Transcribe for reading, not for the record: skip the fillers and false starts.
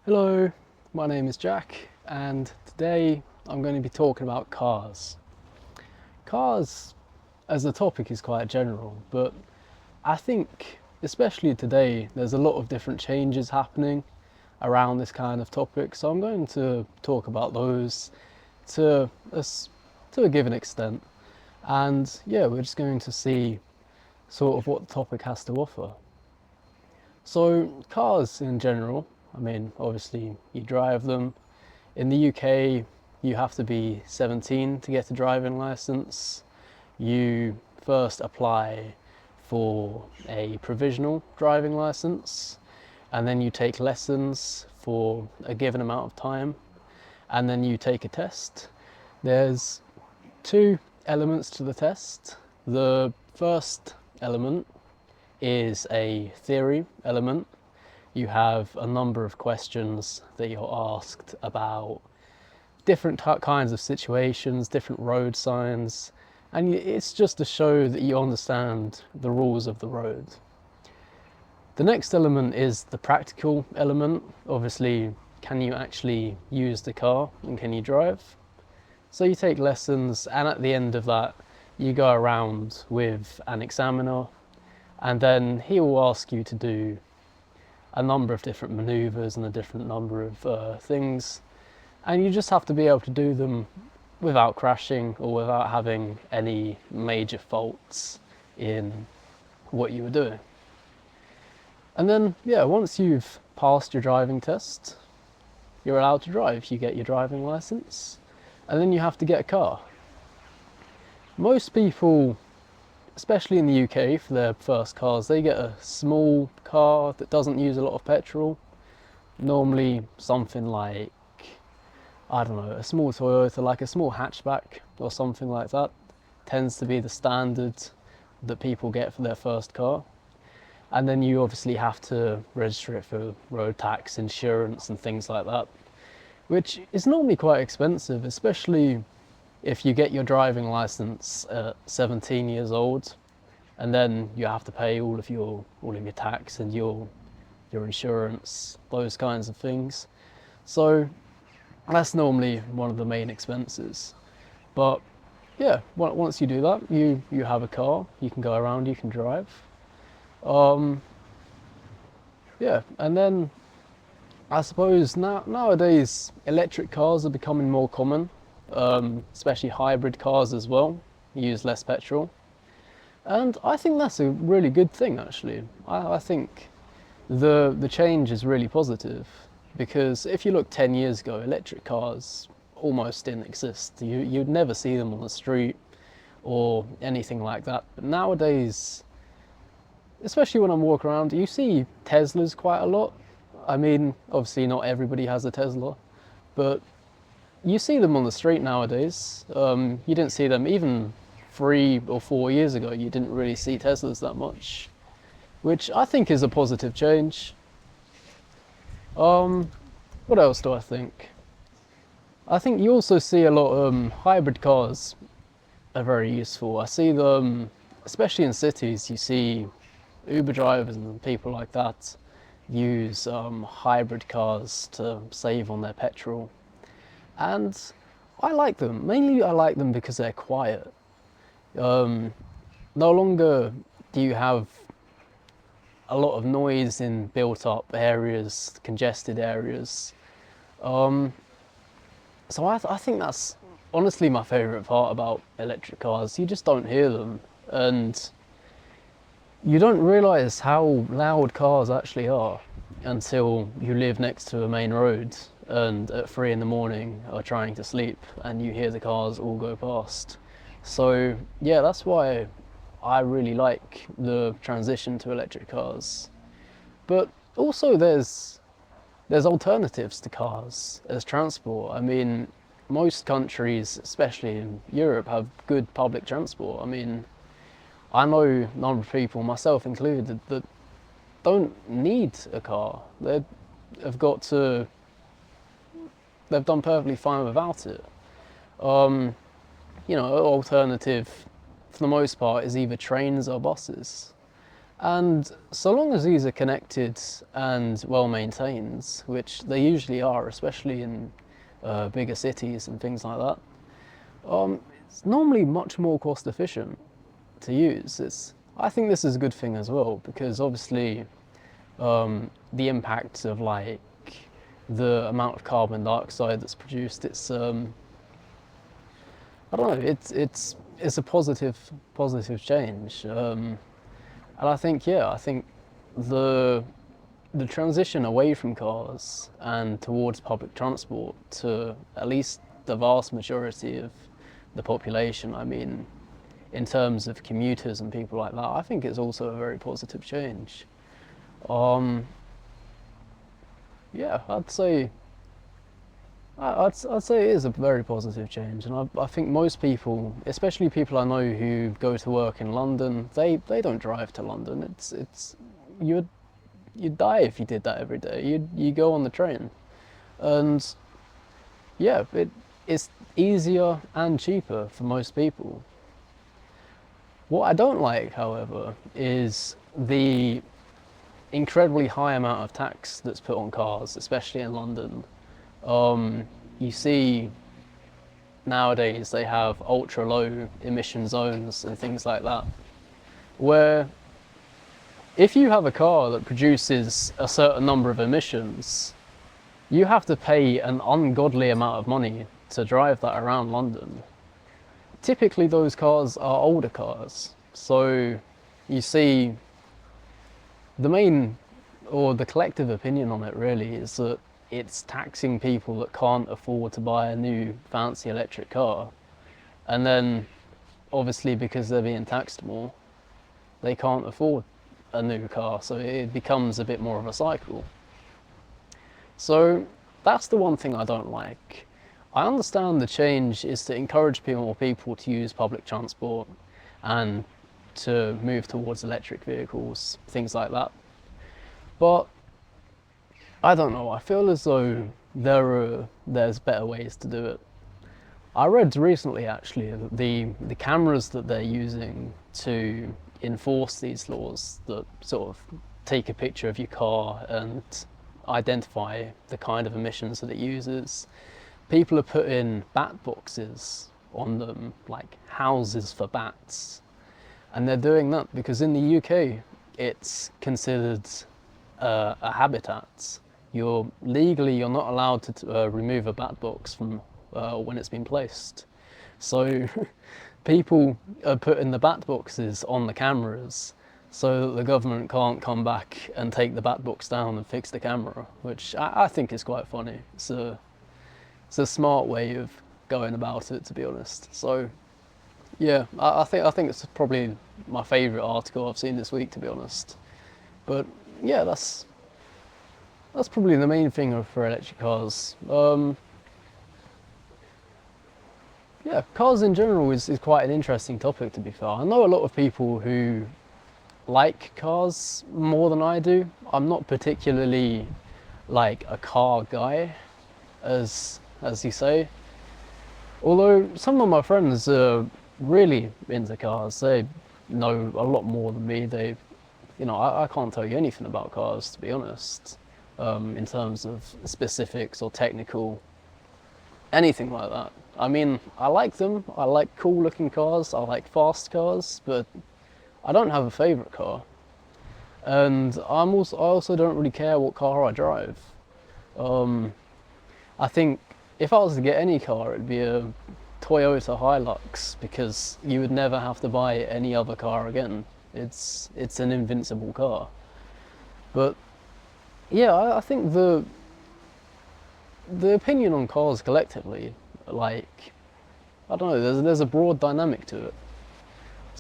Hello, my name is Jack, and today I'm going to be talking about cars. Cars as a topic is quite general, but I think, especially today, there's a lot of different changes happening around this kind of topic, so I'm going to talk about those to to a given extent. And yeah, we're just going to see sort of what the topic has to offer. So, cars in general, I mean, obviously you drive them. In the UK, you have to be 17 to get a driving license. You first apply for a provisional driving license, and then you take lessons for a given amount of time, and then you take a test. There's two elements to the test. The first element is a theory element. You have a number of questions that you're asked about different kinds of situations, different road signs, and it's just to show that you understand the rules of the road. The next element is the practical element. Obviously, can you actually use the car and can you drive? So you take lessons, and at the end of that, you go around with an examiner, and then he will ask you to do a number of different maneuvers and a different number of things, and you just have to be able to do them without crashing or without having any major faults in what you were doing. And then, yeah, once you've passed your driving test, you're allowed to drive. You get your driving license, and then you have to get a car. Most people, especially in the UK, for their first cars, they get a small car that doesn't use a lot of petrol. Normally something like, I don't know, a small Toyota, like a small hatchback or something like that, tends to be the standard that people get for their first car. And then you obviously have to register it for road tax, insurance, and things like that, which is normally quite expensive, especially if you get your driving license at 17 years old, and then you have to pay all of your tax and your insurance, those kinds of things. So that's normally one of the main expenses. But yeah, once you do that, you have a car, you can go around, you can drive. Yeah, and then I suppose nowadays electric cars are becoming more common, especially hybrid cars as well, use less petrol. And I think that's a really good thing, actually. I think the change is really positive, because if you look 10 years ago, electric cars almost didn't exist. You'd never see them on the street or anything like that. But nowadays, especially when I'm walking around, you see Teslas quite a lot. I mean, obviously not everybody has a Tesla, but you see them on the street nowadays. You didn't see them even 3 or 4 years ago. You didn't really see Teslas that much, which I think is a positive change. What else do I think? I think you also see a lot of hybrid cars are very useful. I see them, especially in cities, you see Uber drivers and people like that use hybrid cars to save on their petrol. And I like them. Mainly I like them because they're quiet. No longer do you have a lot of noise in built up areas, congested areas. So I think that's honestly my favourite part about electric cars. You just don't hear them, and you don't realise how loud cars actually are until you live next to a main road and at 3 in the morning are trying to sleep and you hear the cars all go past. So yeah, that's why I really like the transition to electric cars. But also there's alternatives to cars as transport. I mean, most countries, especially in Europe, have good public transport. I mean, I know a number of people, myself included, that don't need a car. Have got to, they've done perfectly fine without it. You know, alternative for the most part is either trains or buses. And so long as these are connected and well maintained, which they usually are, especially in bigger cities and things like that, it's normally much more cost efficient to use. I think this is a good thing as well, because obviously the impact of like the amount of carbon dioxide that's produced, I don't know, it's a positive change. And I think, yeah, I think the the transition away from cars and towards public transport to at least the vast majority of the population, I mean, in terms of commuters and people like that, I think it's also a very positive change. Um, yeah, I'd say it is a very positive change, and I think most people, especially people I know who go to work in London, they don't drive to London. You'd you'd die if you did that every day. You go on the train, and yeah, it's easier and cheaper for most people. What I don't like, however, is the incredibly high amount of tax that's put on cars, especially in London. You see nowadays they have ultra low emission zones and things like that, where if you have a car that produces a certain number of emissions, you have to pay an ungodly amount of money to drive that around London. Typically those cars are older cars, so you see the main, or the collective opinion on it really, is that it's taxing people that can't afford to buy a new fancy electric car. And then obviously because they're being taxed more, they can't afford a new car, so it becomes a bit more of a cycle. So that's the one thing I don't like. I understand the change is to encourage more people to use public transport and to move towards electric vehicles, things like that. But I don't know, I feel as though there's better ways to do it. I read recently actually that the cameras that they're using to enforce these laws, that sort of take a picture of your car and identify the kind of emissions that it uses, people are putting bat boxes on them, like houses for bats. And they're doing that because in the UK it's considered a habitat. You're not allowed to remove a bat box from when it's been placed. So people are putting the bat boxes on the cameras so that the government can't come back and take the bat box down and fix the camera, which I think is quite funny. It's a smart way of going about it, to be honest. So yeah, I think it's probably my favourite article I've seen this week, to be honest. But yeah, that's probably the main thing for electric cars. Yeah, cars in general is quite an interesting topic, to be fair. I know a lot of people who like cars more than I do. I'm not particularly like a car guy, as you say. Although some of my friends are really into cars. They know a lot more than me. I can't tell you anything about cars, to be honest, in terms of specifics or technical, anything like that. I mean, I like them. I like cool looking cars. I like fast cars, but I don't have a favourite car. And I also don't really care what car I drive. I think if I was to get any car, it'd be a Toyota Hilux, because you would never have to buy any other car again. It's an invincible car. But yeah, I think the opinion on cars collectively, like, I don't know, there's a broad dynamic to it.